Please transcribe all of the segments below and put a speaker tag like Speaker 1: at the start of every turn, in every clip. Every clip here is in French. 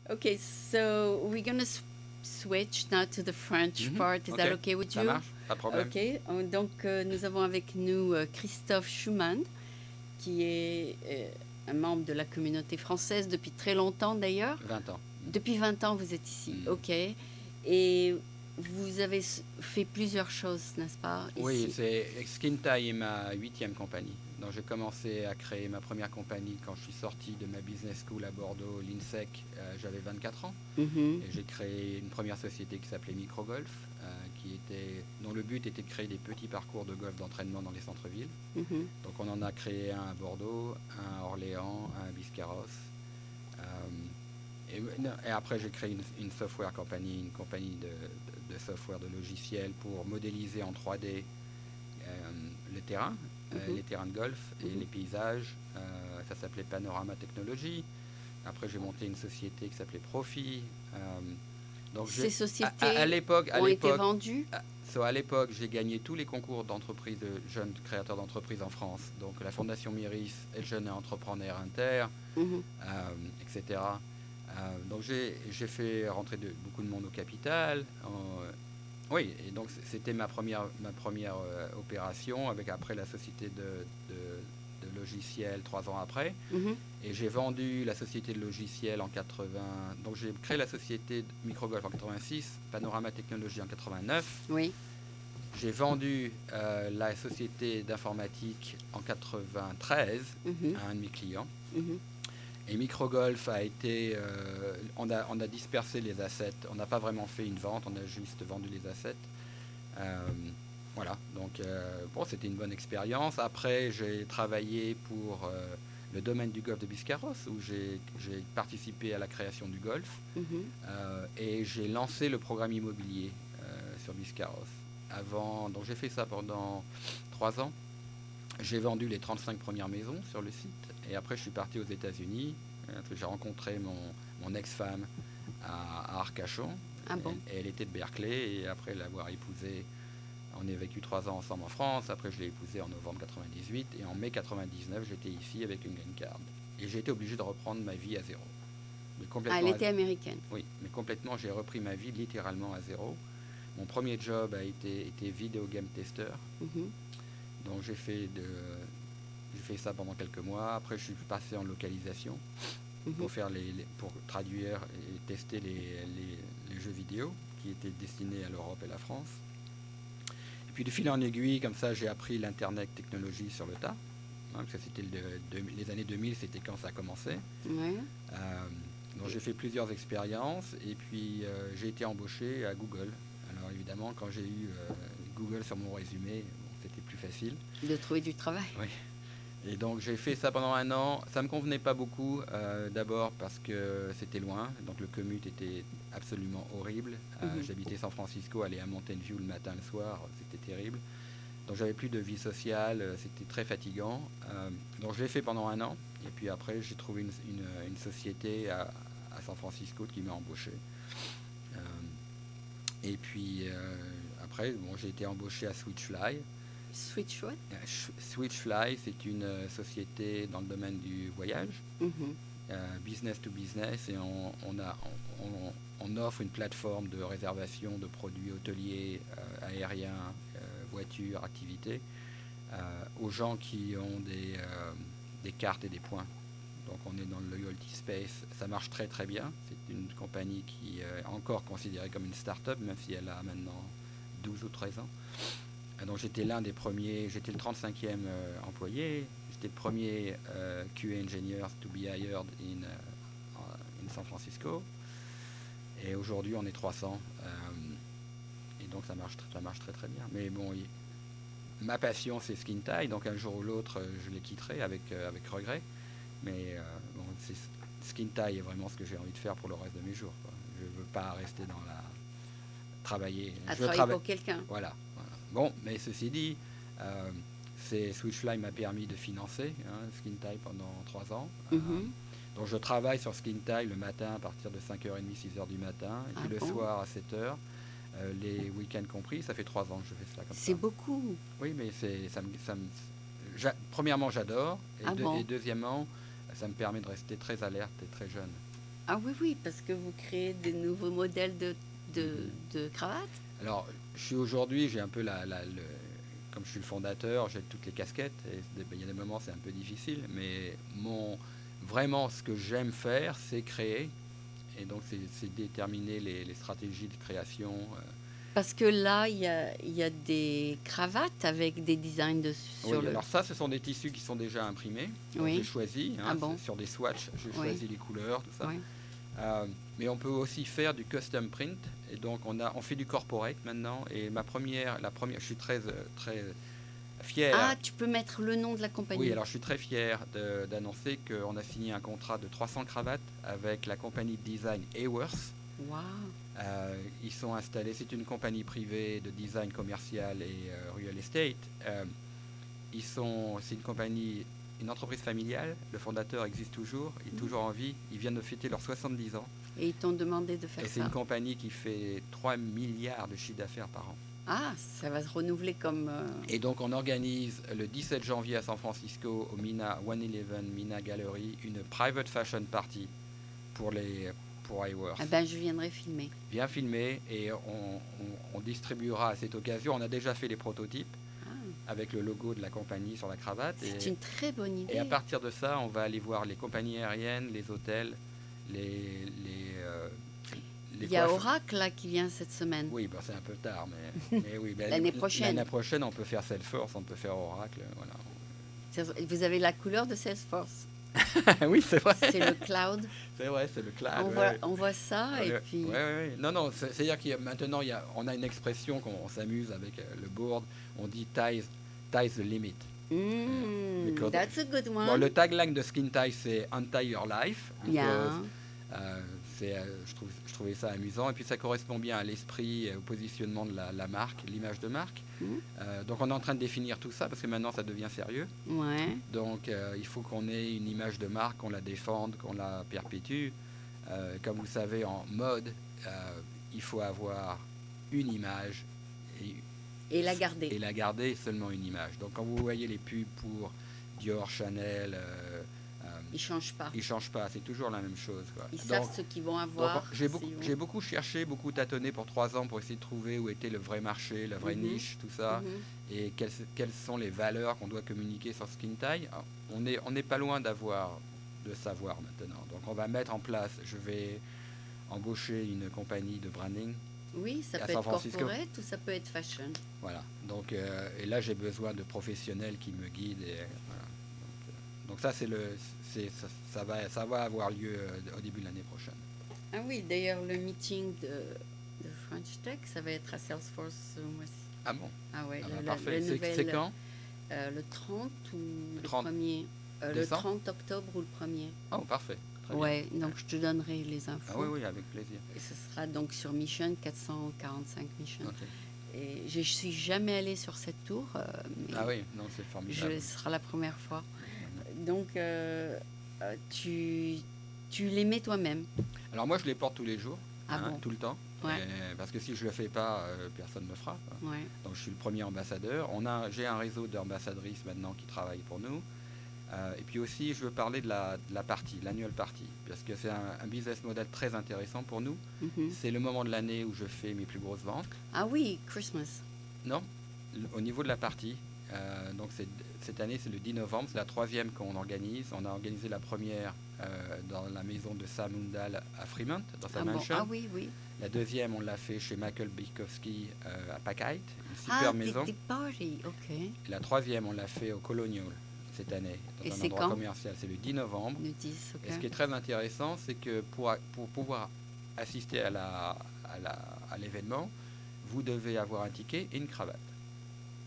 Speaker 1: Okay, so we're gonna switch now to the French part. Is that
Speaker 2: Ok,
Speaker 1: okay with
Speaker 2: ça
Speaker 1: you?
Speaker 2: marche, pas de problème.
Speaker 1: Ok, donc nous avons avec nous Christophe Schumann, qui est un membre de la communauté française depuis très longtemps d'ailleurs.
Speaker 2: 20 ans.
Speaker 1: Depuis 20 ans, vous êtes ici,
Speaker 2: Mm.
Speaker 1: ok. Et vous avez fait plusieurs choses, n'est-ce pas,
Speaker 2: Oui,
Speaker 1: ici?
Speaker 2: Skintai est ma 8e compagnie. Donc j'ai commencé à créer ma première compagnie quand je suis sorti de ma business school à Bordeaux, l'INSEC, j'avais 24 ans.
Speaker 1: Mhm.
Speaker 2: Et j'ai créé une première société qui s'appelait Microgolf, dont le but était de créer des petits parcours de golf d'entraînement dans les centres-villes.
Speaker 1: Mhm.
Speaker 2: Donc on en a créé un à Bordeaux, un à Orléans, un à Biscarrosse. Et après j'ai créé une software compagnie, une compagnie de software, de logiciels pour modéliser en 3D le terrain, les terrains de golf et les paysages. Ça s'appelait Panorama Technology. Après j'ai monté une société qui s'appelait Profi.
Speaker 1: Donc ces sociétés
Speaker 2: à l'époque,
Speaker 1: ont été vendues.
Speaker 2: À l'époque, j'ai gagné tous les concours d'entreprises, de jeunes créateurs d'entreprises en France. Donc la Fondation Myris et le Jeune Entrepreneur Inter, etc. Donc j'ai fait rentrer beaucoup de monde au capital. Oui, et donc c'était ma première opération, avec après la société de logiciels 3 ans après. Et j'ai vendu la société de logiciels en 80. Donc j'ai créé la société de Microgolf en 86, Panorama Technologie en 89.
Speaker 1: Oui.
Speaker 2: J'ai vendu la société d'informatique en 93 à un de mes clients. Et Microgolf a été... on a dispersé les assets. On n'a pas vraiment fait une vente, on a juste vendu les assets. Voilà, donc bon, c'était une bonne expérience. Après, j'ai travaillé pour le domaine du golf de Biscarrosse, où j'ai participé à la création du golf. Et j'ai lancé le programme immobilier sur Biscarrosse. Donc j'ai fait ça pendant 3 ans. J'ai vendu les 35 premières maisons sur le site. Et après, je suis parti aux États-Unis. J'ai rencontré mon ex-femme à Arcachon.
Speaker 1: Ah bon?
Speaker 2: Elle était de Berkeley. Et après l'avoir épousée, on a vécu 3 ans ensemble en France. Après, je l'ai épousée en novembre 98. Et en mai 99, j'étais ici avec une green card. Et j'ai été obligé de reprendre ma vie à zéro.
Speaker 1: Elle était américaine.
Speaker 2: Oui, mais complètement, j'ai repris ma vie littéralement à zéro. Mon premier job a été video game tester. Donc j'ai fait ça pendant quelques mois. Après, je suis passé en localisation pour traduire et tester les jeux vidéo qui étaient destinés à l'Europe et la France. Et puis de fil en aiguille, comme ça, j'ai appris l'Internet technologie sur le tas. Parce que c'était les années 2000, c'était quand ça a commencé.
Speaker 1: Ouais.
Speaker 2: Donc j'ai fait plusieurs expériences et puis j'ai été embauché à Google. Alors évidemment, quand j'ai eu Google sur mon résumé, c'était plus facile.
Speaker 1: De trouver du travail.
Speaker 2: Oui. Et donc j'ai fait ça pendant 1 an. Ça me convenait pas beaucoup, d'abord parce que c'était loin, donc le commute était absolument horrible. J'habitais San Francisco, aller à Mountain View le matin, le soir, c'était terrible. Donc j'avais plus de vie sociale, c'était très fatigant. Donc je l'ai fait pendant 1 an. Et puis après, j'ai trouvé une société à San Francisco qui m'a embauché. Et puis après, bon, j'ai été embauché à Switchfly.
Speaker 1: Switchfly?
Speaker 2: Switchfly, c'est une société dans le domaine du voyage, business to business, et on offre une plateforme de réservation de produits hôteliers, aériens, voitures, activités, aux gens qui ont des cartes et des points. Donc on est dans le loyalty space, ça marche très très bien. C'est une compagnie qui est encore considérée comme une start-up, même si elle a maintenant 12 ou 13 ans. Donc j'étais l'un des premiers, j'étais le 35e employé, j'étais le premier QA engineer to be hired in San Francisco. Et aujourd'hui on est 300. Et donc ça marche très très bien. Mais bon, ma passion c'est Skintai, donc un jour ou l'autre je les quitterai avec regret. Mais bon, Skintai est vraiment ce que j'ai envie de faire pour le reste de mes jours, quoi. Je ne veux pas rester dans la... travailler.
Speaker 1: Pour quelqu'un.
Speaker 2: Voilà. Bon, mais ceci dit, Switchfly m'a permis de financer Skintai pendant 3 ans. Donc je travaille sur Skintai le matin à partir de 5h30, 6h du matin, et puis le soir à 7h, les week-ends compris. Ça fait 3 ans que je fais cela comme ça.
Speaker 1: C'est beaucoup.
Speaker 2: Oui, mais premièrement, j'adore, et deuxièmement, ça me permet de rester très alerte et très jeune.
Speaker 1: Ah oui, oui, parce que vous créez des nouveaux modèles de cravates.
Speaker 2: Alors, aujourd'hui, j'ai un peu comme je suis le fondateur, j'ai toutes les casquettes. Et il y a des moments, c'est un peu difficile. Mais vraiment, ce que j'aime faire, c'est créer. Et donc, c'est déterminer les stratégies de création.
Speaker 1: Parce que là, il y a des cravates avec des designs dessus.
Speaker 2: Oui, alors ça, ce sont des tissus qui sont déjà imprimés.
Speaker 1: Oui.
Speaker 2: J'ai choisi, sur des swatchs, j'ai choisi les couleurs, tout ça.
Speaker 1: Oui.
Speaker 2: Mais on peut aussi faire du custom print. Et donc, on fait du corporate maintenant. Et la première, je suis très fier.
Speaker 1: Ah, tu peux mettre le nom de la compagnie.
Speaker 2: Oui, alors je suis très fier d'annoncer qu'on a signé un contrat de 300 cravates avec la compagnie de design Haworth.
Speaker 1: Wow.
Speaker 2: Ils sont installés, c'est une compagnie privée de design commercial et real estate. C'est une entreprise familiale. Le fondateur existe toujours, il est toujours en vie. Ils viennent de fêter leurs 70 ans.
Speaker 1: Et ils t'ont demandé de faire ça.
Speaker 2: Et c'est une compagnie qui fait 3 milliards de chiffre d'affaires par an.
Speaker 1: Ah, ça va se renouveler comme...
Speaker 2: Et donc on organise le 17 janvier à San Francisco au Mina 111 Mina Gallery une private fashion party pour Haworth.
Speaker 1: Ah ben, je viendrai filmer.
Speaker 2: Viens filmer et on distribuera à cette occasion. On a déjà fait les prototypes avec le logo de la compagnie sur la cravate.
Speaker 1: C'est une très bonne idée.
Speaker 2: Et à partir de ça, on va aller voir les compagnies aériennes, les hôtels,
Speaker 1: il y a Oracle là qui vient cette semaine.
Speaker 2: Oui, c'est un peu tard, mais oui.
Speaker 1: L'année prochaine.
Speaker 2: L'année prochaine, on peut faire Salesforce, on peut faire Oracle. Voilà.
Speaker 1: Vous avez la couleur de Salesforce.
Speaker 2: Oui, c'est vrai.
Speaker 1: C'est le cloud.
Speaker 2: C'est vrai, c'est le cloud.
Speaker 1: On voit ça et puis...
Speaker 2: Oui. Non, c'est-à-dire qu'il y a, maintenant, on a une expression qu'on s'amuse avec le board. On dit ties the limit.
Speaker 1: That's a good one.
Speaker 2: Bon, le tagline de Skin Tie, c'est Untie Your Life.
Speaker 1: Yeah.
Speaker 2: Je trouvais ça amusant. Et puis ça correspond bien à l'esprit et au positionnement de la marque, l'image de marque. Donc on est en train de définir tout ça parce que maintenant ça devient sérieux.
Speaker 1: Ouais.
Speaker 2: Donc il faut qu'on ait une image de marque, qu'on la défende, qu'on la perpétue. Comme vous savez, en mode, il faut avoir une image
Speaker 1: et la garder.
Speaker 2: Et la garder, seulement une image. Donc quand vous voyez les pubs pour Dior, Chanel...
Speaker 1: ils ne
Speaker 2: changent pas, c'est toujours la même chose. Quoi.
Speaker 1: Ils savent ce qu'ils vont avoir.
Speaker 2: J'ai beaucoup cherché, beaucoup tâtonné pour 3 ans pour essayer de trouver où était le vrai marché, la vraie niche, tout ça, et quelles sont les valeurs qu'on doit communiquer sur Skin Tie. On n'est pas loin de savoir maintenant. Donc on va mettre en place, je vais embaucher une compagnie de branding.
Speaker 1: Oui, ça peut être corporate ou ça peut être fashion.
Speaker 2: Voilà, donc, et là j'ai besoin de professionnels qui me guident. Et, voilà. Donc ça, ça va avoir lieu au début de l'année prochaine.
Speaker 1: Ah oui, d'ailleurs, le meeting de French Tech, ça va être à Salesforce ce mois-ci.
Speaker 2: Ah bon?
Speaker 1: Ah ouais,
Speaker 2: parfait. C'est quand?
Speaker 1: Le 30 ou le
Speaker 2: 30
Speaker 1: 1er le 30 octobre ou le 1er.
Speaker 2: Oh, parfait.
Speaker 1: Ouais, donc je te donnerai les infos.
Speaker 2: Ah oui, avec plaisir.
Speaker 1: Et ce sera donc sur Mission, 445 Mission.
Speaker 2: Okay.
Speaker 1: Et je ne suis jamais allée sur cette tour. Mais
Speaker 2: ah oui, non, c'est formidable.
Speaker 1: Ce sera la première fois. Donc, tu les mets toi-même?
Speaker 2: Alors moi, je les porte tous les jours,
Speaker 1: bon.
Speaker 2: tout le temps.
Speaker 1: Ouais.
Speaker 2: Parce que si je ne le fais pas, personne ne le fera.
Speaker 1: Ouais.
Speaker 2: Donc je suis le premier ambassadeur. J'ai un réseau d'ambassadrices maintenant qui travaillent pour nous. Et puis aussi, je veux parler de la partie, l'annual party, parce que c'est un business model très intéressant pour nous. C'est le moment de l'année où je fais mes plus grosses ventes.
Speaker 1: Ah oui, Christmas.
Speaker 2: Non, au niveau de la partie. Donc cette année, c'est le 10 novembre, c'est la 3e qu'on organise. On a organisé la première dans la maison de Sam Undal à Fremont, dans sa mansion.
Speaker 1: Ah oui, oui.
Speaker 2: La 2e, on l'a fait chez Michael Bikowski à Packite, une super maison.
Speaker 1: Des parties, ok.
Speaker 2: Et la 3e, on l'a fait au Colonial cette année, dans un endroit commercial. C'est le 10 novembre.
Speaker 1: Le 10, ok.
Speaker 2: Et ce qui est très intéressant, c'est que pour pouvoir assister à l'événement, vous devez avoir un ticket et une cravate.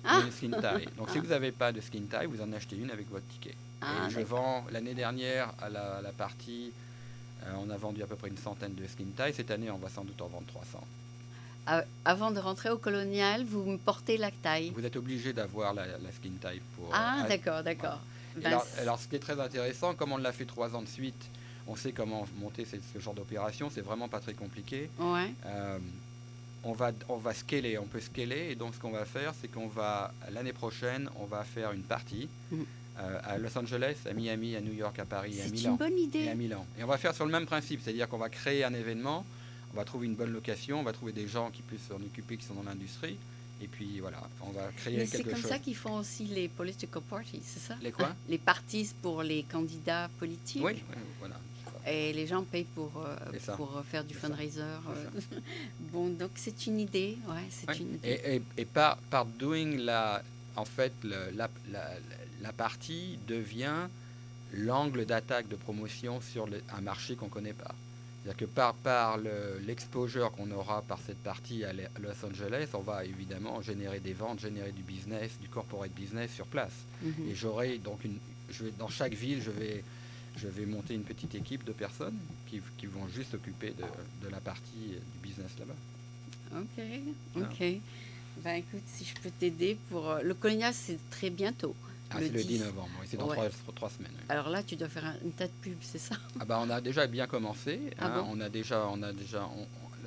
Speaker 2: Et une skin tie. Donc si vous n'avez pas de skin tie, vous en achetez une avec votre ticket. Et je vends, l'année dernière, à la partie, on a vendu à peu près une centaine de skin tie. Cette année, on va sans doute en vendre 300.
Speaker 1: Avant de rentrer au Colonial, vous me portez la taille.
Speaker 2: Vous êtes obligé d'avoir la skin tie pour...
Speaker 1: d'accord.
Speaker 2: Voilà. Alors, ce qui est très intéressant, comme on l'a fait 3 ans de suite, on sait comment monter ce genre d'opération. C'est vraiment pas très compliqué.
Speaker 1: Ouais.
Speaker 2: On va scaler, on peut scaler. Et donc, ce qu'on va faire, c'est l'année prochaine, on va faire une partie à Los Angeles, à Miami, à New York, à Paris, à Milan.
Speaker 1: C'est une bonne idée.
Speaker 2: Et à Milan. Et on va faire sur le même principe, c'est-à-dire qu'on va créer un événement, on va trouver une bonne location, on va trouver des gens qui puissent s'en occuper, qui sont dans l'industrie. Et puis voilà, on va créer quelque chose.
Speaker 1: Mais c'est comme ça qu'ils font aussi les political parties, c'est ça?
Speaker 2: Les quoi?
Speaker 1: Les partis pour les candidats politiques.
Speaker 2: Oui, voilà.
Speaker 1: Et les gens payent pour faire du fundraiser. Bon, donc c'est une idée. Ouais, c'est une idée.
Speaker 2: Et par doing en fait, la partie devient l'angle d'attaque de promotion sur un marché qu'on ne connaît pas. C'est-à-dire que par l'exposure qu'on aura par cette partie à Los Angeles, on va évidemment générer des ventes, générer du business, du corporate business sur place. Et j'aurai donc dans chaque ville, je vais monter une petite équipe de personnes qui vont juste s'occuper de la partie du business là-bas.
Speaker 1: Ok. Ben écoute, si je peux t'aider pour... Le Colonial, c'est très bientôt.
Speaker 2: C'est le 10 novembre, oui, c'est dans 3 semaines. Oui.
Speaker 1: Alors là, tu dois faire une tas de pubs, c'est ça?
Speaker 2: On a déjà bien commencé.
Speaker 1: Bon?
Speaker 2: On a déjà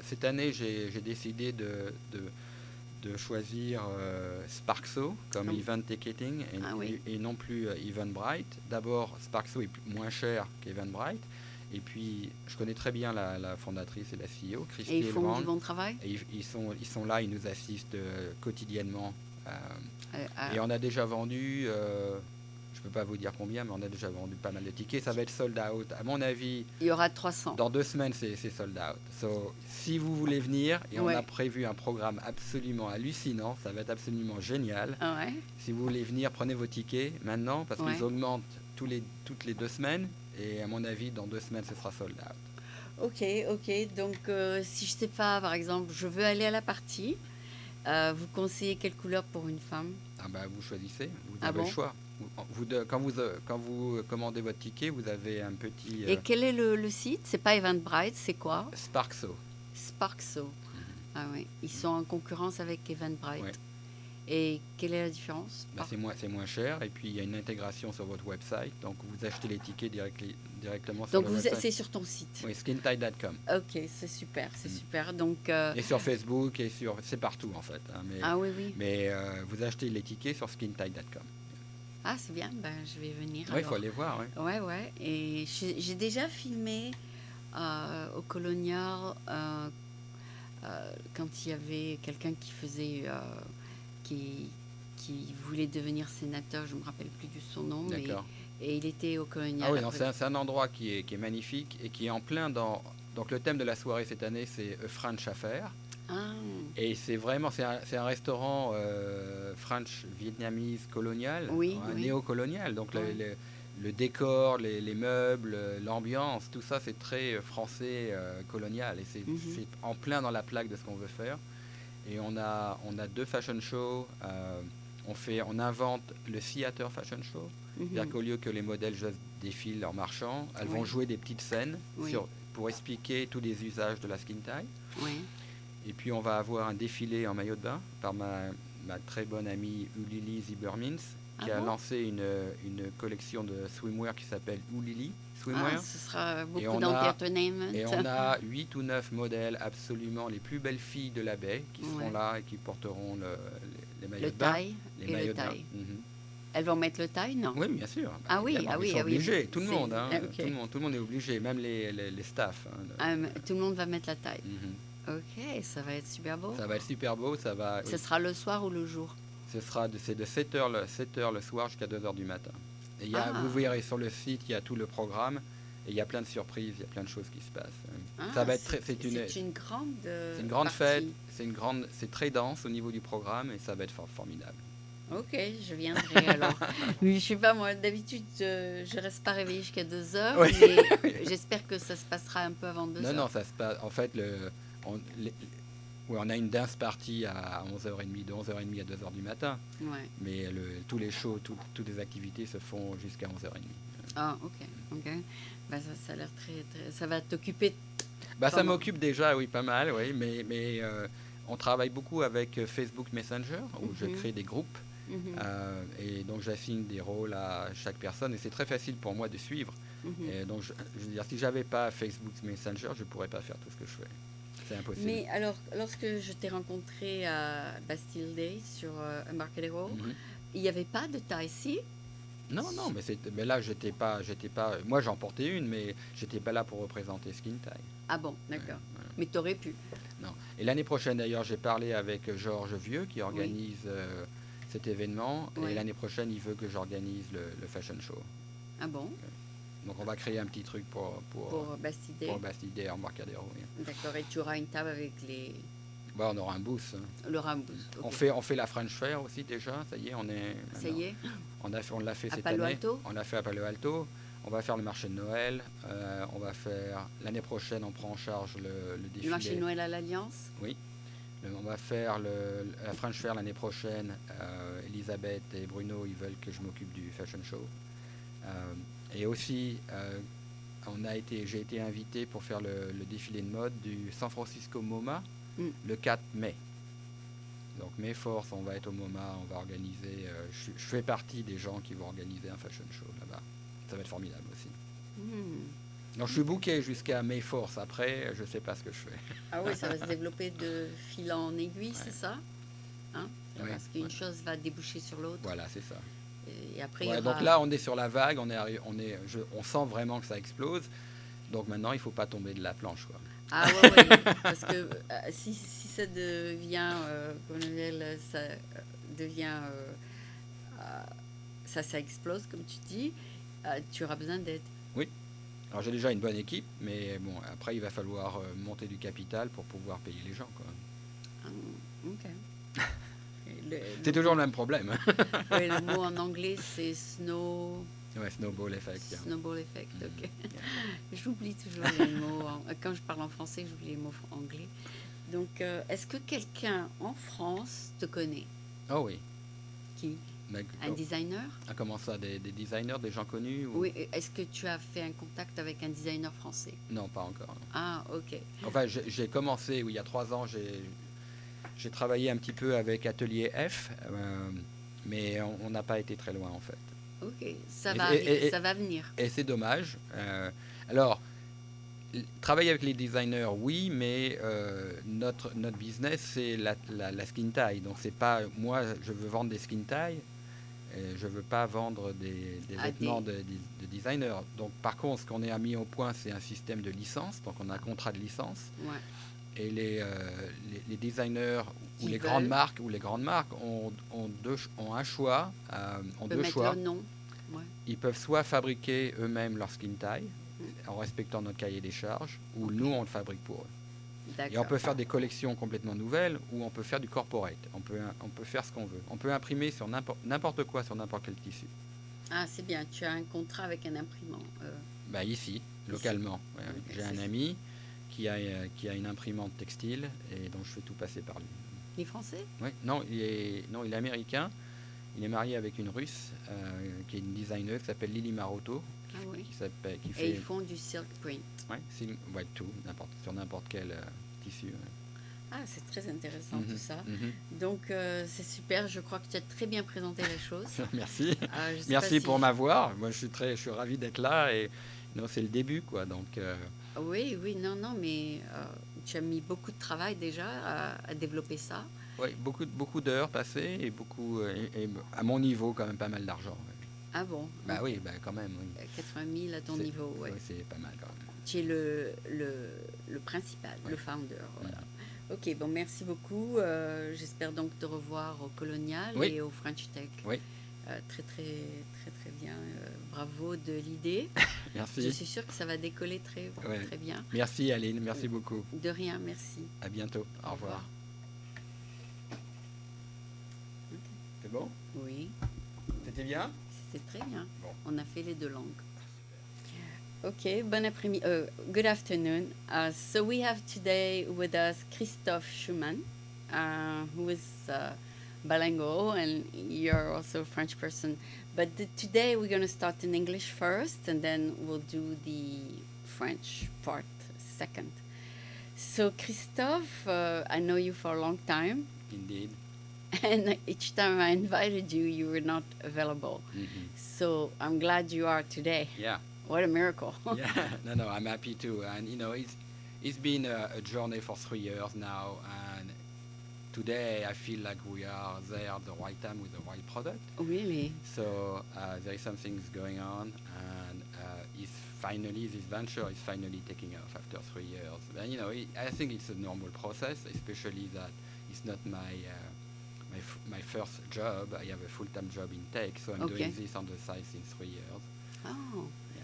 Speaker 2: cette année, j'ai décidé de choisir Sparkso comme event ticketing et non plus Eventbrite. D'abord, Sparkso est moins cher qu'Eventbrite. Et puis, je connais très bien la fondatrice et la CEO, Christy.
Speaker 1: Et ils font du bon travail?
Speaker 2: Et ils sont là, ils nous assistent quotidiennement. Et on a déjà vendu, je ne peux pas vous dire combien, mais on a déjà vendu pas mal de tickets. Ça va être sold out. À mon avis,
Speaker 1: il y aura 300.
Speaker 2: Dans 2 semaines, c'est sold out. So, si vous voulez venir, et on a prévu un programme absolument hallucinant, ça va être absolument génial. Si vous voulez venir, prenez vos tickets maintenant, parce qu'ils augmentent toutes les 2 semaines. Et à mon avis, dans 2 semaines, ce sera sold out.
Speaker 1: Ok. Donc, si je ne sais pas, par exemple, je veux aller à la partie, vous conseillez quelle couleur pour une femme?
Speaker 2: Vous choisissez, vous avez le choix. Quand vous commandez votre ticket, vous avez un petit...
Speaker 1: Et quel est le site? C'est pas Eventbrite, c'est quoi?
Speaker 2: Sparkso.
Speaker 1: Ah oui, ils sont en concurrence avec Eventbrite. Ouais. Et quelle est la différence?
Speaker 2: C'est moins cher, et puis il y a une intégration sur votre website, donc vous achetez les tickets directement sur le website.
Speaker 1: Donc c'est sur ton site?
Speaker 2: Oui, skintide.com.
Speaker 1: Ok, c'est super. Donc,
Speaker 2: et sur Facebook, c'est partout en fait.
Speaker 1: Oui.
Speaker 2: Mais vous achetez les tickets sur skintide.com.
Speaker 1: Ah, c'est bien, je vais venir.
Speaker 2: Oui, il faut aller voir.
Speaker 1: Ouais. Et j'ai déjà filmé au Colonial quand il y avait quelqu'un qui faisait... qui voulait devenir sénateur, je ne me rappelle plus de son nom, et il était au Colonial.
Speaker 2: C'est un endroit qui est magnifique et qui est en plein dans... Donc le thème de la soirée cette année, c'est French Affair. Et c'est un restaurant French, vietnamese, colonial, néo-colonial. Donc le décor, les meubles, l'ambiance, tout ça, c'est très français colonial. Et c'est en plein dans la plaque de ce qu'on veut faire. Et on a 2 fashion shows. On invente le theater fashion show. C'est-à-dire qu'au lieu que les modèles juste défilent en marchant, elles vont jouer des petites scènes pour expliquer tous les usages de la skin tie. Et puis on va avoir un défilé en maillot de bain par ma très bonne amie Ulili Ziebermins, qui a lancé une collection de swimwear qui s'appelle Ulili Swimwear.
Speaker 1: Ce sera beaucoup d'entertainment.
Speaker 2: Et on a 8 ou 9 modèles absolument les plus belles filles de la baie qui seront là et qui porteront les maillots de bain.
Speaker 1: Le taille. Elles vont mettre le taille, non?
Speaker 2: Oui, bien sûr.
Speaker 1: Ils sont
Speaker 2: obligés, tout le monde. Tout le monde est obligé, même les staffs.
Speaker 1: Tout le monde va mettre la taille. Ok, ça va être super beau.
Speaker 2: Ça va être super beau.
Speaker 1: Ce sera le soir ou le jour?
Speaker 2: C'est de 7h le soir jusqu'à 2h du matin. Et vous verrez sur le site, il y a tout le programme. Et il y a plein de surprises, il y a plein de choses qui se passent. Ça va être
Speaker 1: c'est une grande
Speaker 2: C'est une grande fête. C'est très dense au niveau du programme et ça va être formidable.
Speaker 1: Ok, je viendrai alors. Mais je sais pas, moi, d'habitude, je reste pas réveillée jusqu'à 2h, mais j'espère que ça se passera un peu avant 2h.
Speaker 2: Non, ça se passe. En fait, on a une dance party à 11h30, de 11h30 à 2h du matin. Mais tous les shows, toutes les activités se font jusqu'à 11h30.
Speaker 1: Ah, ok. Ça a l'air très... Ça va t'occuper...
Speaker 2: Ça m'occupe déjà, oui, pas mal, oui. Mais on travaille beaucoup avec Facebook Messenger, où je crée des groupes. Et donc j'assigne des rôles à chaque personne et c'est très facile pour moi de suivre. Et donc je veux dire, si j'avais pas Facebook Messenger, je pourrais pas faire tout ce que je fais. C'est impossible.
Speaker 1: Mais alors, lorsque je t'ai rencontré à Bastille Day sur Embarcadero, il n'y avait pas de taille ici?
Speaker 2: Non, mais là, j'étais pas. Moi, j'en portais une, mais j'étais pas là pour représenter Skin Tie.
Speaker 1: Ah bon, d'accord.
Speaker 2: Voilà.
Speaker 1: Mais tu aurais pu.
Speaker 2: Non. Et l'année prochaine, d'ailleurs, j'ai parlé avec Georges Vieux qui organise cet événement.
Speaker 1: Oui.
Speaker 2: Et l'année prochaine, il veut que j'organise le fashion show.
Speaker 1: Ah bon?
Speaker 2: Donc, on va créer un petit truc pour
Speaker 1: Bastidé.
Speaker 2: Pour Bastidé, Embarcadero. Oui.
Speaker 1: D'accord. Et tu auras une table avec les.
Speaker 2: On aura un booth.
Speaker 1: Le Rambous.
Speaker 2: Okay. On fait la French Fair aussi déjà. Ça y est, on est.
Speaker 1: Ça y est.
Speaker 2: On l'a fait cette
Speaker 1: Palo
Speaker 2: année.
Speaker 1: Alto.
Speaker 2: On l'a fait à Palo Alto. On va faire le marché de Noël. On va faire l'année prochaine. On prend en charge le défilé.
Speaker 1: Le marché de Noël à l'Alliance.
Speaker 2: Oui. On va faire la French Fair l'année prochaine. Elisabeth et Bruno, ils veulent que je m'occupe du fashion show. Et aussi, j'ai été invité pour faire le défilé de mode du San Francisco MoMA le 4 mai. Donc May 4th, on va être au MoMA, on va organiser. Je fais partie des gens qui vont organiser un fashion show là-bas. Ça va être formidable aussi. Donc je suis booké jusqu'à May 4th. Après, je ne sais pas ce que je fais.
Speaker 1: Ah oui, ça va se développer de fil en aiguille, c'est ça, hein? Parce qu'une chose va déboucher sur l'autre.
Speaker 2: Voilà, c'est ça.
Speaker 1: Et après, il y aura...
Speaker 2: Donc là, on est sur la vague, on sent vraiment que ça explose. Donc maintenant, il ne faut pas tomber de la planche, quoi.
Speaker 1: Ah ouais, parce que si ça devient, ça explose, comme tu dis, tu auras besoin d'aide.
Speaker 2: Oui. Alors j'ai déjà une bonne équipe, mais bon, après, il va falloir monter du capital pour pouvoir payer les gens, quoi.
Speaker 1: Ok.
Speaker 2: C'est toujours le même problème.
Speaker 1: Oui, le mot en anglais, c'est
Speaker 2: snowball effect.
Speaker 1: Snowball effect, ok. J'oublie toujours les mots. Quand je parle en français, j'oublie les mots anglais. Donc, est-ce que quelqu'un en France te connaît?
Speaker 2: Oh oui.
Speaker 1: Qui? Un designer?
Speaker 2: Comment ça, des designers, des gens connus ou...
Speaker 1: Oui, est-ce que tu as fait un contact avec un designer français?
Speaker 2: Non, pas encore. Non.
Speaker 1: Ah, ok.
Speaker 2: Enfin, j'ai commencé, il y a 3 ans, j'ai travaillé un petit peu avec Atelier F, mais on n'a pas été très loin en fait.
Speaker 1: Ok, ça va venir.
Speaker 2: Et c'est dommage. Alors, travailler avec les designers, oui, mais notre business, c'est la skin tie. Donc, c'est pas... Moi, je veux vendre des skin tie. Je ne veux pas vendre des vêtements de designers. Donc, par contre, ce qu'on a mis au point, c'est un système de licence. Donc, on a un contrat de licence.
Speaker 1: Ouais.
Speaker 2: Et les designers ou les grandes marques ont un choix. Ont deux choix.
Speaker 1: Leur nom. Ouais.
Speaker 2: Ils peuvent soit fabriquer eux-mêmes leur skin tie en respectant notre cahier des charges, ou nous, on le fabrique pour eux.
Speaker 1: D'accord.
Speaker 2: Et on peut faire des collections complètement nouvelles, ou on peut faire du corporate. On peut faire ce qu'on veut. On peut imprimer sur n'importe quoi, sur n'importe quel tissu.
Speaker 1: Ah, c'est bien. Tu as un contrat avec un imprimant.
Speaker 2: Ici, localement. Ouais, j'ai un ami qui a une imprimante textile, et donc je fais tout passer par lui.
Speaker 1: Il est français?
Speaker 2: Oui, non, il est américain. Il est marié avec une Russe qui est une designer qui s'appelle Lily Maroto.
Speaker 1: Ah oui.
Speaker 2: Et
Speaker 1: ils font du silk print.
Speaker 2: Oui, tout, sur n'importe quel tissu. Ouais.
Speaker 1: Ah, c'est très intéressant tout ça. Donc, c'est super. Je crois que tu as très bien présenté les choses.
Speaker 2: Merci. Merci pour m'avoir. Moi, je suis ravi d'être là. Et non, c'est le début, quoi. Donc.
Speaker 1: Oui, non, mais tu as mis beaucoup de travail déjà à développer ça.
Speaker 2: Oui, beaucoup d'heures passées et et à mon niveau, quand même pas mal d'argent. Ouais.
Speaker 1: Ah bon?
Speaker 2: Oui, quand même. Oui.
Speaker 1: 80 000 à ton niveau, oui.
Speaker 2: Oui, c'est pas mal quand même.
Speaker 1: Tu es le principal, le founder. Voilà. Ok, bon, merci beaucoup. J'espère donc te revoir au Colonial et au French Tech.
Speaker 2: Oui.
Speaker 1: Très bien. Bravo de l'idée.
Speaker 2: Merci.
Speaker 1: Je suis sûre que ça va décoller très bien.
Speaker 2: Merci Aline, merci beaucoup.
Speaker 1: De rien, merci.
Speaker 2: À bientôt. Au revoir. Okay. C'est bon?
Speaker 1: Oui.
Speaker 2: C'était bien?
Speaker 1: C'était très bien.
Speaker 2: Bon.
Speaker 1: On a fait les 2 langues. Okay, bon après-midi. Good afternoon. So we have today with us Christophe Schumann, who is bilingual, and you're also a French person. But today we're going to start in English first, and then we'll do the French part second. So Christophe, I know you for a long time.
Speaker 2: Indeed.
Speaker 1: And each time I invited you, you were not available.
Speaker 2: Mm-hmm.
Speaker 1: So I'm glad you are today.
Speaker 2: Yeah.
Speaker 1: What a miracle.
Speaker 2: Yeah, no, I'm happy too. And, it's been a journey for 3 years now. And today I feel like we are there at the right time with the right product.
Speaker 1: Really?
Speaker 2: So there is something going on, and this venture is finally taking off after 3 years. And I think it's a normal process, especially that it's not my first job. I have a full-time job in tech, so I'm doing this on the side since 3 years.
Speaker 1: Oh.
Speaker 2: Yeah.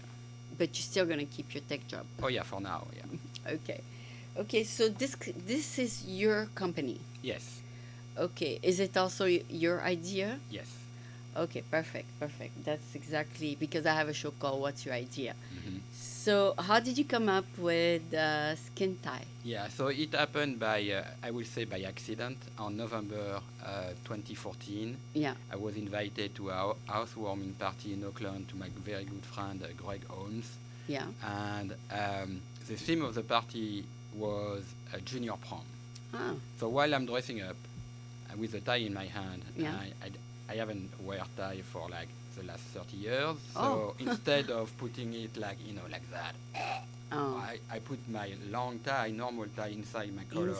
Speaker 1: But you're still gonna keep your tech job.
Speaker 2: Oh yeah, for now, yeah.
Speaker 1: Okay. So this is your company.
Speaker 2: Yes.
Speaker 1: Okay. Is it also your idea?
Speaker 2: Yes.
Speaker 1: Okay. Perfect. That's exactly because I have a show called "What's Your Idea."
Speaker 2: Mm-hmm.
Speaker 1: So how did you come up with Skin Tie?
Speaker 2: Yeah. So it happened by I will say by accident on November 2014.
Speaker 1: Yeah.
Speaker 2: I was invited to a housewarming party in Auckland to my very good friend Greg Owens.
Speaker 1: Yeah.
Speaker 2: And the theme of the party was a junior prom.
Speaker 1: Ah.
Speaker 2: So while I'm dressing up with a tie in my hand,
Speaker 1: Yeah.
Speaker 2: I haven't wear tie for like the last 30 years. So
Speaker 1: Oh.
Speaker 2: instead of putting it like that,
Speaker 1: Oh.
Speaker 2: I put my long tie, normal tie inside my collar.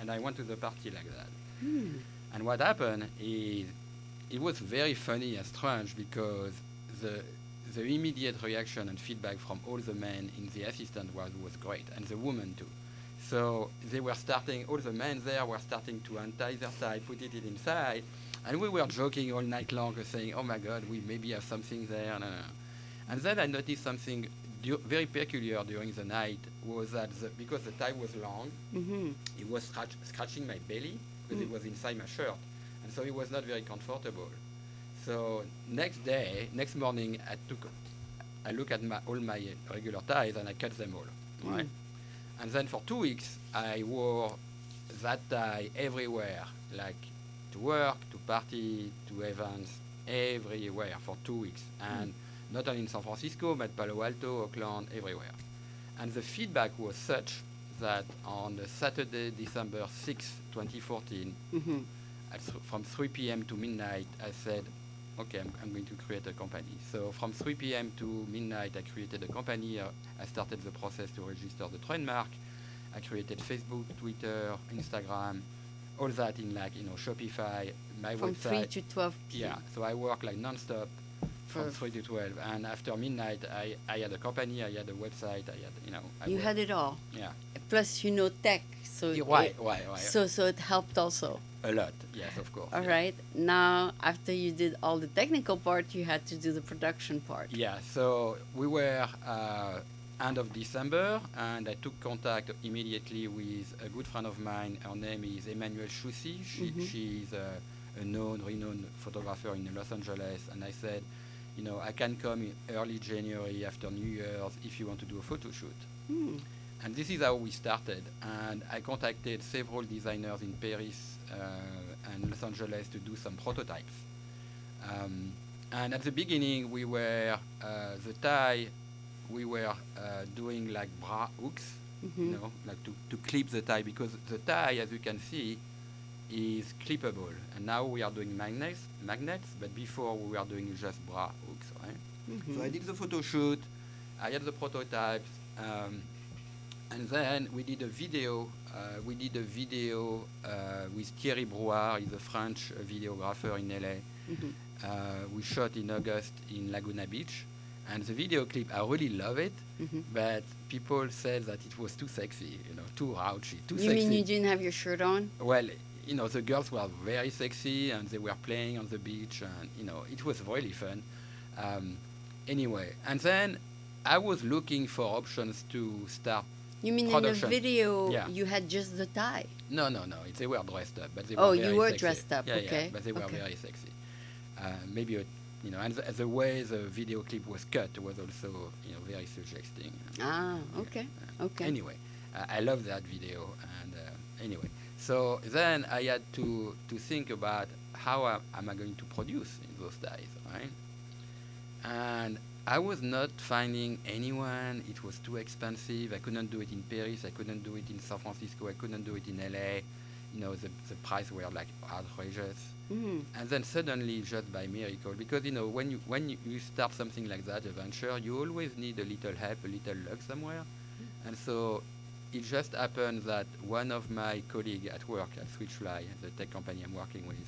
Speaker 2: And I went to the party like that. And what happened is it was very funny and strange because the immediate reaction and feedback from all the men in the assistant was great, and the women too. So all the men there were starting to untie their tie, put it inside, and we were joking all night long, saying, oh my God, we maybe have something there. And then I noticed something very peculiar during the night, was that because the tie was long, it was scratching my belly, because it was inside my shirt, and so it was not very comfortable. So next morning, I look at all my regular ties and I cut them all, right? And then for 2 weeks, I wore that tie everywhere, like to work, to party, to events, everywhere for 2 weeks. And not only in San Francisco, but Palo Alto, Oakland, everywhere. And the feedback was such that on the Saturday, December 6, 2014, from 3 p.m. to midnight, I said, okay, I'm going to create a company. So from 3 p.m. to midnight, I created a company. I started the process to register the trademark. I created Facebook, Twitter, Instagram, all that in Shopify, my
Speaker 1: from
Speaker 2: website.
Speaker 1: From 3 to 12 p.m.
Speaker 2: Yeah, so I work like non-stop from 3 to 12. And after midnight, I had a company, I had a website,
Speaker 1: You had it all.
Speaker 2: Yeah.
Speaker 1: Plus, tech. So
Speaker 2: Right.
Speaker 1: So it helped also.
Speaker 2: A lot, yes, of course.
Speaker 1: All right. Now, after you did all the technical part, you had to do the production part.
Speaker 2: Yeah, so we were end of December, and I took contact immediately with a good friend of mine. Her name is Emmanuelle Choussy. She's a renowned photographer in Los Angeles, and I said, I can come in early January after New Year's if you want to do a photo shoot. And this is how we started. And I contacted several designers in Paris and Los Angeles to do some prototypes. And at the beginning, we were the tie. We were doing like bra hooks, like to clip the tie, because the tie, as you can see, is clippable. And now we are doing magnets. But before we were doing just bra hooks, right? So I did the photo shoot. I had the prototypes. And then we did a video. With Thierry Brouard. He's a French videographer in LA. We shot in August in Laguna Beach. And the video clip, I really love it, but people said that it was too sexy, too raunchy, too sexy.
Speaker 1: You mean you didn't have your shirt on?
Speaker 2: Well, the girls were very sexy, and they were playing on the beach, and, it was really fun. Anyway, and then I was looking for options to start.
Speaker 1: You mean
Speaker 2: production.
Speaker 1: In the video,
Speaker 2: Yeah.
Speaker 1: You had just the tie?
Speaker 2: No. They were dressed up, but they were
Speaker 1: Oh,
Speaker 2: very
Speaker 1: you were
Speaker 2: sexy.
Speaker 1: dressed up,
Speaker 2: Yeah,
Speaker 1: okay.
Speaker 2: Yeah, but they were very sexy. Maybe, and the way the video clip was cut was also, very suggesting.
Speaker 1: Ah, okay, okay.
Speaker 2: Anyway, I love that video, and anyway, so then I had to think about how am I going to produce in those days, right? And I was not finding anyone. It was too expensive. I couldn't do it in Paris. I couldn't do it in San Francisco. I couldn't do it in LA. The price were like outrageous. And then suddenly, just by miracle, because when you start something like that, a venture, you always need a little help, a little luck somewhere. And so it just happened that one of my colleagues at work at Switchfly, the tech company I'm working with,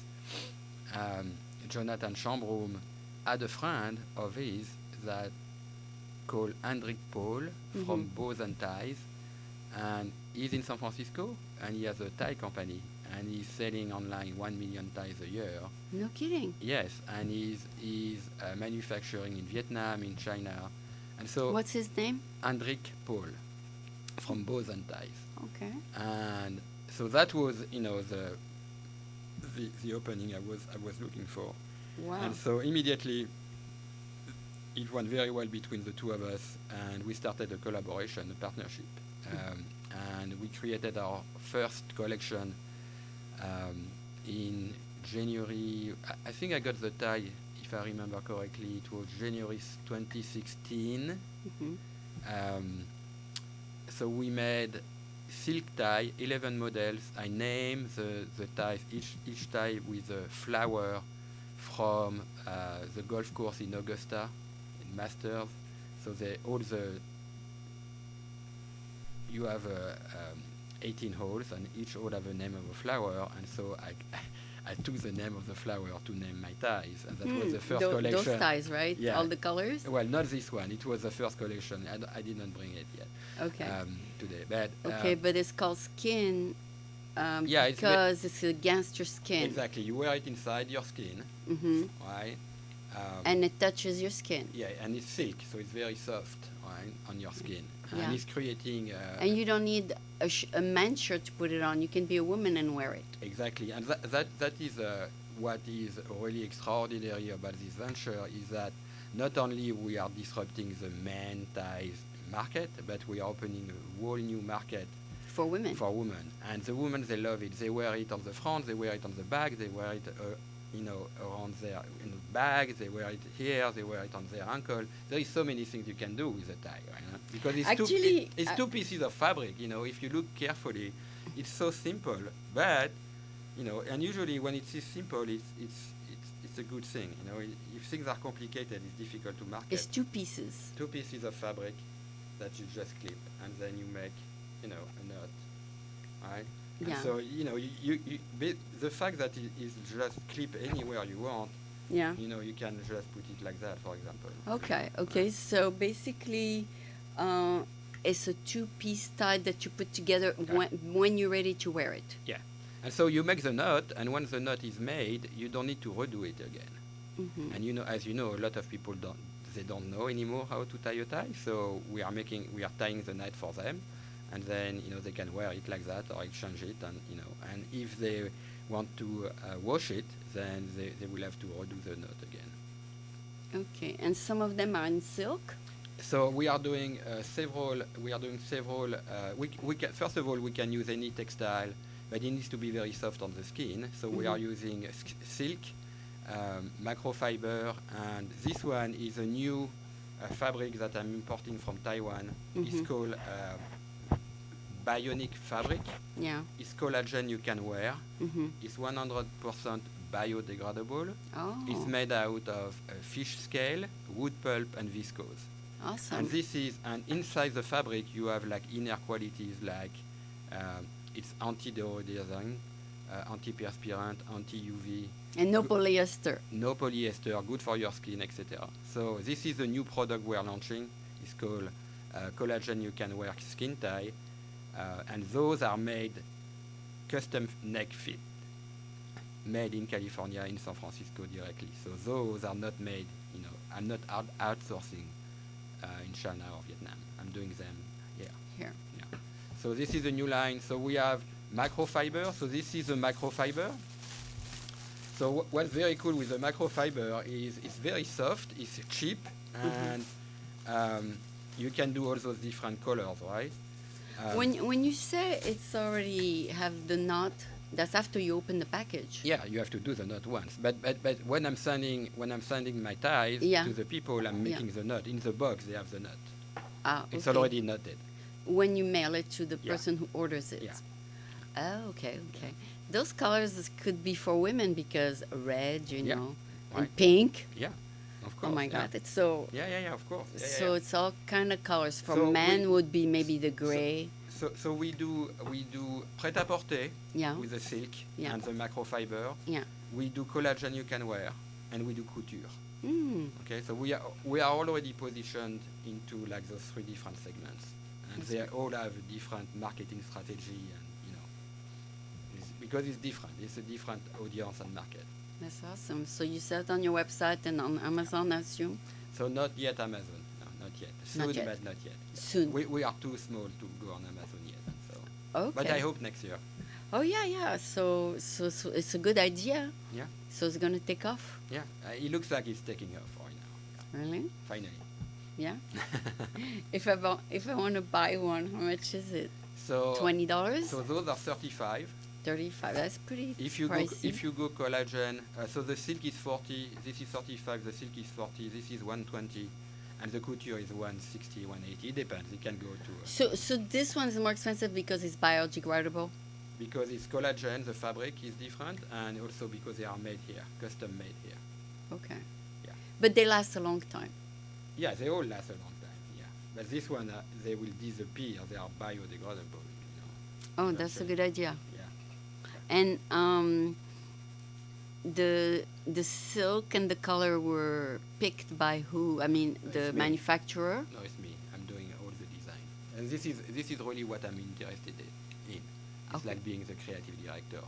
Speaker 2: Jonathan Chambroom, had a friend of his that called Hendrik Paul from Bows and Ties, and he's in San Francisco, and he has a tie company, and he's selling online 1 million ties a year.
Speaker 1: No kidding.
Speaker 2: Yes, and he's manufacturing in Vietnam, in China, and so.
Speaker 1: What's his name?
Speaker 2: Hendrik Paul from Bows and Ties.
Speaker 1: Okay.
Speaker 2: And so that was, the opening I was looking for.
Speaker 1: Wow.
Speaker 2: And so immediately it went very well between the two of us, and we started a collaboration, a partnership. And we created our first collection in January. I think I got the tie, if I remember correctly. It was January 2016. So we made silk tie, 11 models. I named the ties, each tie with a flower from the golf course in Augusta, in Masters. So you have 18 holes, and each hole have a name of a flower, and so I took the name of the flower to name my ties, and that was the first collection.
Speaker 1: Those ties, right?
Speaker 2: Yeah.
Speaker 1: All the colors?
Speaker 2: Well, not this one. It was the first collection. I did not bring it yet.
Speaker 1: Okay.
Speaker 2: Today, but
Speaker 1: but it's called Skin.
Speaker 2: Yeah,
Speaker 1: because it's against your skin.
Speaker 2: Exactly. You wear it inside your skin, right?
Speaker 1: And it touches your skin.
Speaker 2: Yeah, and it's silk, so it's very soft, right, on your skin.
Speaker 1: Yeah.
Speaker 2: And it's creating.
Speaker 1: And you don't need a man's shirt to put it on. You can be a woman and wear it.
Speaker 2: Exactly, and that is what is really extraordinary about this venture is that not only we are disrupting the men ties market, but we are opening a whole new market
Speaker 1: for women.
Speaker 2: For women, and the women, they love it. They wear it on the front, they wear it on the back, they wear it around their bag, they wear it here, they wear it on their ankle. There is so many things you can do with a tie, right? Because it's two pieces of fabric. If you look carefully, it's so simple, but and usually when it's simple, it's a good thing. If things are complicated, it's difficult to market.
Speaker 1: It's two pieces.
Speaker 2: Two pieces of fabric that you just clip, and then you make a knot, right? And
Speaker 1: yeah.
Speaker 2: So the fact that it is just clip anywhere you want.
Speaker 1: Yeah.
Speaker 2: You can just put it like that, for example.
Speaker 1: Okay. So basically, it's a two-piece tie that you put together when you're ready to wear it.
Speaker 2: Yeah. And so you make the knot, and once the knot is made, you don't need to redo it again. And as you know, a lot of people don't know anymore how to tie a tie. So we are tying the knot for them, and then they can wear it like that or exchange it, and if they want to wash it, then they will have to redo the knot again.
Speaker 1: Okay, and some of them are in silk.
Speaker 2: So we are doing several. First of all, we can use any textile, but it needs to be very soft on the skin. So we are using silk, microfiber, and this one is a new fabric that I'm importing from Taiwan. It's called bionic fabric.
Speaker 1: Yeah.
Speaker 2: It's collagen you can wear. It's 100% biodegradable.
Speaker 1: Oh.
Speaker 2: It's made out of fish scale, wood pulp, and viscose.
Speaker 1: Awesome.
Speaker 2: And inside the fabric you have like inner qualities like it's anti-deodorizing, anti-perspirant, anti-UV.
Speaker 1: And no polyester.
Speaker 2: No polyester, good for your skin, etc. So this is a new product we are launching. It's called Collagen You Can Wear Skin Tie. And those are made custom neck fit, made in California, in San Francisco directly. So those are not made, I'm not outsourcing in China or Vietnam. I'm doing them here. Yeah. So this is a new line. So we have microfiber. So this is a microfiber. So what's very cool with the microfiber is it's very soft, it's cheap, and you can do all those different colors, right?
Speaker 1: When you say it's already have the knot, that's after you open the package.
Speaker 2: Yeah, you have to do the knot once. But when I'm sending my ties to the people, I'm making the knot. In the box, they have the knot.
Speaker 1: Okay.
Speaker 2: It's already knotted.
Speaker 1: When you mail it to the person who orders it.
Speaker 2: Yeah.
Speaker 1: Oh, okay. Those colors could be for women because red, and pink.
Speaker 2: Yeah, of course.
Speaker 1: Oh my God, it's so.
Speaker 2: Yeah, of course.
Speaker 1: So it's all kind of colors. For men would be maybe the gray.
Speaker 2: So we do prêt-à-porter
Speaker 1: Yeah.
Speaker 2: with the silk
Speaker 1: Yeah.
Speaker 2: and the macrofiber.
Speaker 1: Yeah.
Speaker 2: We do collagen you can wear, and we do couture.
Speaker 1: Mm.
Speaker 2: Okay, so we are already positioned into like those 3 different segments, and
Speaker 1: That's
Speaker 2: they
Speaker 1: great.
Speaker 2: all have a different marketing strategy, and because it's different. It's a different audience and market.
Speaker 1: That's awesome. So you sell it on your website and on Amazon, I assume?
Speaker 2: So not yet Amazon. No, not yet. Soon,
Speaker 1: Not yet.
Speaker 2: but not yet.
Speaker 1: Soon.
Speaker 2: We are too small to go on Amazon yet. So.
Speaker 1: Okay.
Speaker 2: But I hope next year.
Speaker 1: Oh, yeah. So it's a good idea.
Speaker 2: Yeah.
Speaker 1: So it's going to take off?
Speaker 2: Yeah. It looks like it's taking off right now. Yeah.
Speaker 1: Really?
Speaker 2: Finally.
Speaker 1: Yeah. If I want to buy one, how much is it?
Speaker 2: So
Speaker 1: $20?
Speaker 2: So those are 35.
Speaker 1: 35. That's pretty
Speaker 2: If you
Speaker 1: pricey.
Speaker 2: go collagen, so the silk is 40. This is 35. The silk is 40. This is 120, and the couture is 160, 180. It depends. It can go to.
Speaker 1: So this one is more expensive because it's biodegradable?
Speaker 2: Because it's collagen, the fabric is different, and also because they are made here, custom made here.
Speaker 1: Okay.
Speaker 2: Yeah.
Speaker 1: But they last a long time.
Speaker 2: Yeah, they all last a long time. Yeah, but this one they will disappear. They are biodegradable.
Speaker 1: Oh, that's a good idea.
Speaker 2: Yeah.
Speaker 1: And the silk and the color were picked by who? I mean,
Speaker 2: It's
Speaker 1: the
Speaker 2: me.
Speaker 1: manufacturer?
Speaker 2: No, it's me. I'm doing all the design, and this is really what I'm interested in. It's
Speaker 1: Okay.
Speaker 2: like being the creative director.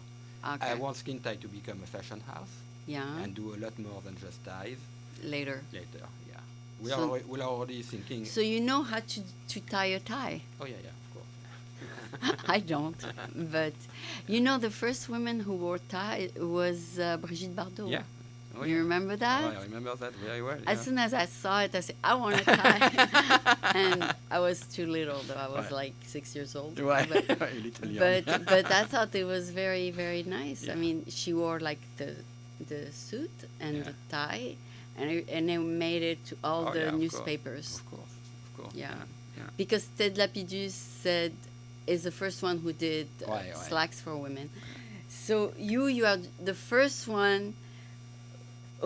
Speaker 1: Okay.
Speaker 2: I want Skin Tie to become a fashion house
Speaker 1: Yeah.
Speaker 2: and do a lot more than just ties
Speaker 1: Later.
Speaker 2: later. Yeah,
Speaker 1: So-
Speaker 2: we're already thinking.
Speaker 1: So you know how to tie a tie?
Speaker 2: Oh yeah, of course.
Speaker 1: I don't. But you know, the first woman who wore tie was Brigitte Bardot.
Speaker 2: Yeah. Oh,
Speaker 1: You
Speaker 2: yeah.
Speaker 1: remember that?
Speaker 2: Oh, I remember that very well.
Speaker 1: As
Speaker 2: yeah.
Speaker 1: soon as I saw it, I said, I want a tie. And I was too little, though. I was
Speaker 2: Right.
Speaker 1: like 6 years old.
Speaker 2: Right.
Speaker 1: But,
Speaker 2: A little young.
Speaker 1: but I thought it was very, very nice.
Speaker 2: Yeah.
Speaker 1: I mean, she wore like the suit and
Speaker 2: Yeah.
Speaker 1: the tie, and they made it to all
Speaker 2: Oh,
Speaker 1: the
Speaker 2: yeah, of course.
Speaker 1: newspapers.
Speaker 2: Of course.
Speaker 1: Yeah.
Speaker 2: Yeah.
Speaker 1: Because Ted Lapidus said is the first one who did
Speaker 2: Right.
Speaker 1: slacks for women. So you are the first one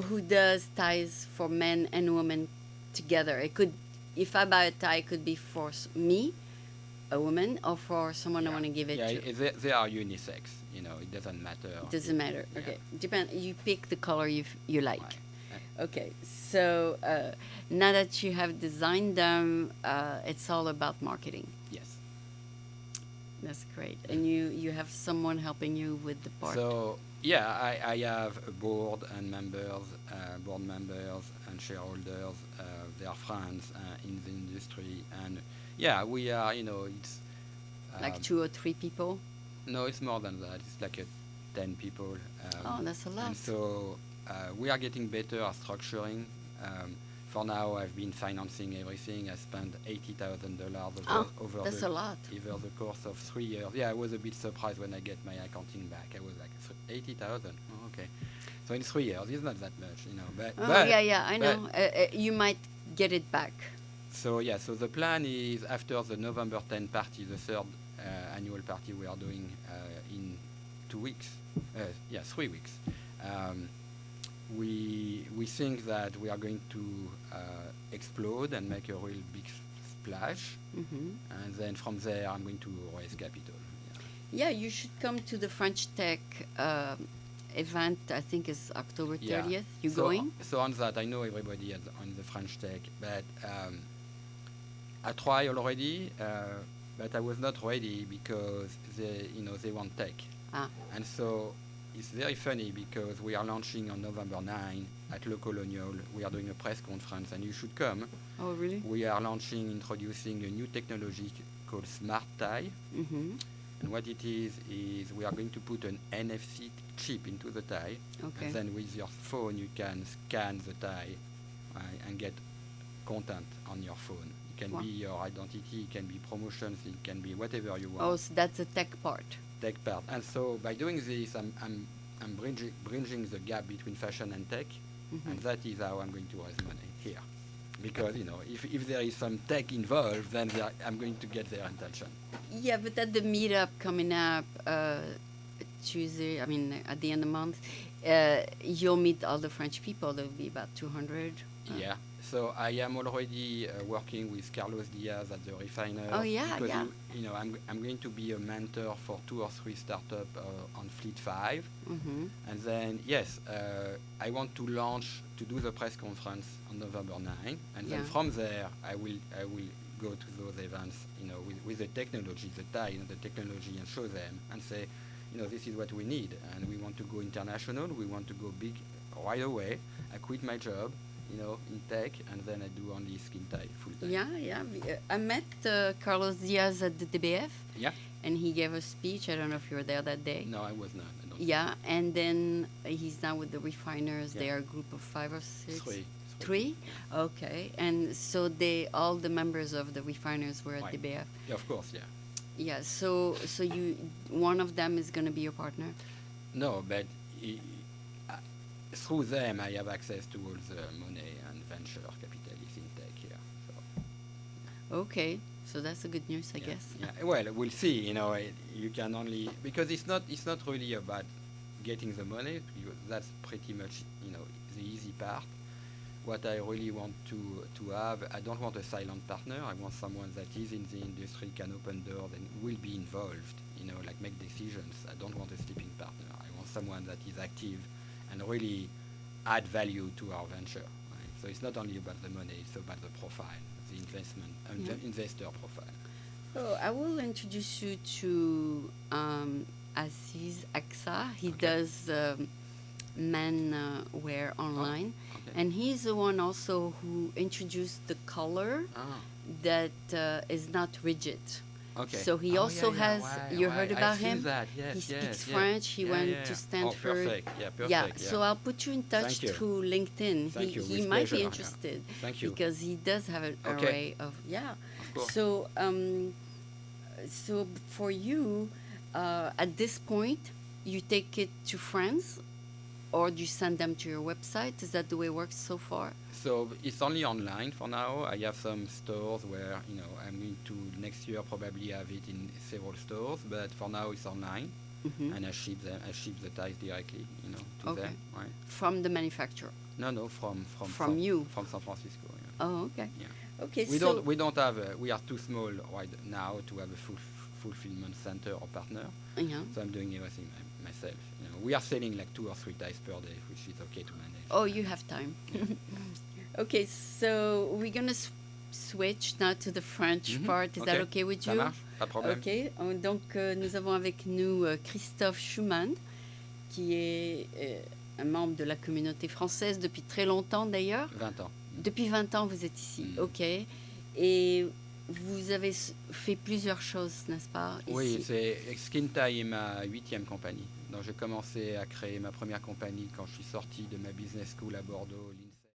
Speaker 1: who does ties for men and women together. It could, if I buy a tie, it could be for me, a woman, or for someone I want to give it to.
Speaker 2: They are unisex. It doesn't matter.
Speaker 1: It doesn't matter.
Speaker 2: Yeah.
Speaker 1: Okay, you pick the color you like.
Speaker 2: Right.
Speaker 1: Okay, so now that you have designed them, it's all about marketing.
Speaker 2: Yes.
Speaker 1: That's great. And you have someone helping you with the part.
Speaker 2: So yeah, I have a board and board members and shareholders. They are friends in the industry, and yeah, we are. It's
Speaker 1: like 2 or 3 people?
Speaker 2: no, it's more than that. It's like 10 people.
Speaker 1: Oh, that's a lot.
Speaker 2: And so we are getting better at structuring. For now, I've been financing everything. I spent $80,000 over
Speaker 1: That's a lot.
Speaker 2: the course of 3 years. Yeah, I was a bit surprised when I get my accounting back. I was like, 80,000. Oh, okay. So in 3 years, it's not that much, But,
Speaker 1: Oh,
Speaker 2: but
Speaker 1: yeah, I know. You might get it back.
Speaker 2: So yeah, so the plan is after the November 10 party, the third annual party we are doing in 2 weeks. 3 weeks. We think that we are going to explode and make a real big splash, and then from there I'm going to raise capital.
Speaker 1: Yeah, you should come to the French Tech event. I think is October 30th.
Speaker 2: Yeah.
Speaker 1: You going?
Speaker 2: So on that, I know everybody on the French Tech, but I tried already, but I was not ready because they want tech. And so it's very funny because we are launching on November 9 at Le Colonial. We are doing a press conference, and you should come.
Speaker 1: Oh, really?
Speaker 2: We are introducing a new technology called Smart Tie. And what it is we are going to put an NFC chip into the tie.
Speaker 1: Okay.
Speaker 2: And then with your phone, you can scan the tie and get content on your phone. It can be your identity, it can be promotions, it can be whatever you want.
Speaker 1: Oh, so that's the tech part.
Speaker 2: Tech part. And so by doing this, I'm bridging the gap between fashion and tech, and that is how I'm going to raise money here. Because if there is some tech involved, then I'm going to get their attention.
Speaker 1: Yeah, but at the meetup coming up Tuesday, I mean at the end of the month, you'll meet all the French people. There will be about 200.
Speaker 2: Yeah. So I am already working with Carlos Diaz at the refiner.
Speaker 1: Oh, yeah,
Speaker 2: because
Speaker 1: yeah.
Speaker 2: I'm going to be a mentor for 2 or 3 startups on Fleet 5.
Speaker 1: Mm-hmm.
Speaker 2: And then, yes, I want to do the press conference on November 9. And then from there, I will go to those events, with the technology, the technology, and show them and say, this is what we need. And we want to go international. We want to go big right away. I quit my job, in tech, and then I do only skin tight full time.
Speaker 1: Yeah. I met Carlos Diaz at the DBF.
Speaker 2: Yeah.
Speaker 1: And he gave a speech. I don't know if you were there that day.
Speaker 2: No, I was not.
Speaker 1: Yeah, and then he's now with the refiners. Yeah. They are a group of 5 or 6. Three? Okay. And so all the members of the refiners were at DBF.
Speaker 2: Yeah, of course, yeah.
Speaker 1: Yeah, so one of them is going to be your partner?
Speaker 2: No, but through them I have access to all the money and venture capitalists in tech here. So.
Speaker 1: Okay, so that's a good news, I guess.
Speaker 2: Yeah. Well, we'll see. You can only, because it's not really about getting the money. That's pretty much the easy part. What I really want to have, I don't want a silent partner. I want someone that is in the industry, can open doors, and will be involved. Like make decisions. I don't want a sleeping partner. I want someone that is active and really add value to our venture. Right? So it's not only about the money; it's about the profile, the investment, investor profile.
Speaker 1: So I will introduce you to Aziz Aksa. He does men wear online. Okay. And he's the one also who introduced the color that is not rigid.
Speaker 2: Okay.
Speaker 1: So he also has, you heard about him?
Speaker 2: That. Yes,
Speaker 1: he speaks French. He went to Stanford.
Speaker 2: Oh, perfect. Yeah, perfect.
Speaker 1: Yeah, so I'll put you in touch through LinkedIn.
Speaker 2: Thank you.
Speaker 1: He might be interested.
Speaker 2: Thank you.
Speaker 1: Because he does have an array of,
Speaker 2: Of course.
Speaker 1: So, so for you, at this point, you take it to France, or do you send them to your website? Is that the way it works so far?
Speaker 2: So it's only online for now. I have some stores where, I'm going to next year probably have it in several stores, but for now it's online. Mm-hmm. And I ship the ties directly, to them. Right?
Speaker 1: From the manufacturer?
Speaker 2: No, from
Speaker 1: you?
Speaker 2: From San Francisco. Yeah.
Speaker 1: Oh, okay.
Speaker 2: Yeah.
Speaker 1: Okay.
Speaker 2: We don't have. We are too small right now to have a fulfillment center or partner.
Speaker 1: Yeah.
Speaker 2: So I'm doing everything myself. We are selling like 2 or 3 ties per day, which is okay to manage.
Speaker 1: Oh, you have time. Okay, so we're gonna switch now to the French part. Is that okay with you?
Speaker 2: Ça marche, pas de problème.
Speaker 1: Okay. Donc nous avons avec nous Christophe Schumann, qui est un membre de la communauté française depuis très longtemps d'ailleurs.
Speaker 2: 20 ans.
Speaker 1: Depuis 20 ans, vous êtes ici. Ok. Et vous avez fait plusieurs choses, n'est-ce pas, ici?
Speaker 2: Oui, Skin Tie est ma 8e compagnie. Donc j'ai commencé à créer ma première compagnie quand je suis sorti de ma business school à Bordeaux.